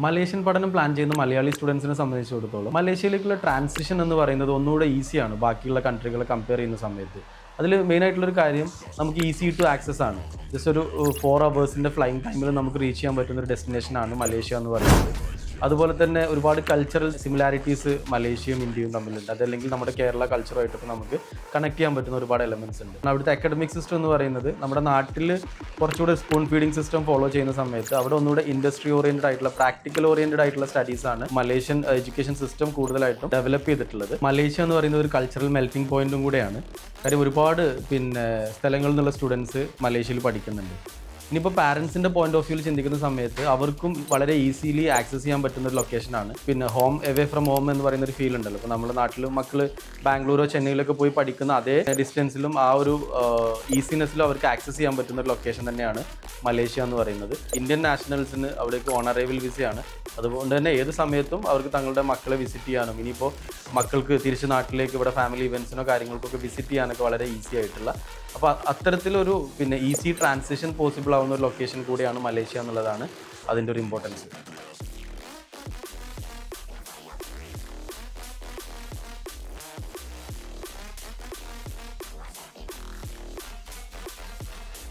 Malaysian പഠനം plan ചെയ്യുന്ന മലയാളി സ്റ്റുഡൻസിനെ സംബന്ധിച്ചിടത്തോളം മലേഷ്യയിലേക്കുള്ള ട്രാൻസിഷൻ എന്ന് പറയുന്നത് ഒന്നുകൂടെ ഈസിയാണ് ബാക്കിയുള്ള കൺട്രികളെ കമ്പയർ ചെയ്യുന്ന സമയത്ത്. അതിൽ മെയിനായിട്ടുള്ളൊരു കാര്യം നമുക്ക് ഈസി ടു ആക്സസ് ആണ്. ജസ്റ്റ് ഒരു 4 hours ഫ്ലൈങ് ടൈമിൽ നമുക്ക് റീച്ച് ചെയ്യാൻ പറ്റുന്ന ഒരു ഡെസ്റ്റിനേഷനാണ് മലേഷ്യ എന്ന് പറയുന്നത്. അതുപോലെ തന്നെ ഒരുപാട് കൾച്ചറൽ സിമിലാരിറ്റീസ് മലേഷ്യയും ഇന്ത്യയും തമ്മിലുണ്ട്. അതല്ലെങ്കിൽ നമ്മുടെ കേരള കൾച്ചറുമായിട്ടൊക്കെ നമുക്ക് കണക്ട് ചെയ്യാൻ പറ്റുന്ന ഒരുപാട് എലമെൻറ്റ്സ് ഉണ്ട്. അവിടുത്തെ അക്കാഡമിക് സിസ്റ്റം എന്ന് പറയുന്നത് നമ്മുടെ നാട്ടിൽ കുറച്ചുകൂടെ സ്പൂൺ ഫീഡിംഗ് സിസ്റ്റം ഫോളോ ചെയ്യുന്ന സമയത്ത് അവിടെ ഒന്നുകൂടെ ഇൻഡസ്ട്രി ഓറിയൻറ്റഡ് ആയിട്ടുള്ള പ്രാക്ടിക്കൽ ഓറിയൻറ്റഡ് ആയിട്ടുള്ള സ്റ്റഡീസാണ് മലേഷ്യൻ എഡ്യൂക്കേഷൻ സിസ്റ്റം കൂടുതലായിട്ടും ഡെവലപ്പ് ചെയ്തിട്ടുള്ളത്. മലേഷ്യ എന്ന് പറയുന്നത് ഒരു കൾച്ചറൽ മെൽറ്റിംഗ് പോയിന്റും കൂടെയാണ്. കാര്യം ഒരുപാട് സ്ഥലങ്ങളിൽ നിന്നുള്ള സ്റ്റുഡൻസ് മലേഷ്യയിൽ പഠിക്കുന്നുണ്ട്. ഇനിയിപ്പോൾ പാരൻസിൻ്റെ പോയിന്റ് ഓഫ് വ്യൂവിൽ ചിന്തിക്കുന്ന സമയത്ത് അവർക്കും വളരെ ഈസിലി ആക്സസ് ചെയ്യാൻ പറ്റുന്ന ഒരു ലൊക്കേഷനാണ്. ഹോം എവേ ഫ്രം ഹോം എന്ന് പറയുന്ന ഒരു ഫീൽ ഉണ്ടല്ലോ. ഇപ്പോൾ നമ്മുടെ നാട്ടിൽ മക്കൾ ബാംഗ്ലൂരോ ചെന്നൈയിലൊക്കെ പോയി പഠിക്കുന്ന അതേ ഡിസ്റ്റൻസിലും ആ ഒരു ഈസിനെസ്സിലും അവർക്ക് ആക്സസ് ചെയ്യാൻ പറ്റുന്ന ഒരു ലൊക്കേഷൻ തന്നെയാണ് മലേഷ്യ എന്ന് പറയുന്നത്. ഇന്ത്യൻ നാഷണൽസിന് അവിടേക്ക് ഓൺ അറൈവൽ വിസയാണ്. അതുകൊണ്ട് തന്നെ ഏത് സമയത്തും അവർക്ക് തങ്ങളുടെ മക്കളെ വിസിറ്റ് ചെയ്യാനും ഇനിയിപ്പോൾ മക്കൾക്ക് തിരിച്ച് നാട്ടിലേക്ക് ഇവിടെ ഫാമിലി ഇവൻറ്റ്സിനോ കാര്യങ്ങൾക്കൊക്കെ വിസിറ്റ് ചെയ്യാനൊക്കെ വളരെ ഈസി ആയിട്ടുള്ള, അപ്പോൾ അത്തരത്തിലൊരു ഈസി ട്രാൻസിഷൻ പോസിബിൾ ആവുന്ന ഒരു ലൊക്കേഷൻ കൂടിയാണ് മലേഷ്യ എന്നുള്ളതാണ് അതിൻ്റെ ഒരു ഇമ്പോർട്ടൻസ്.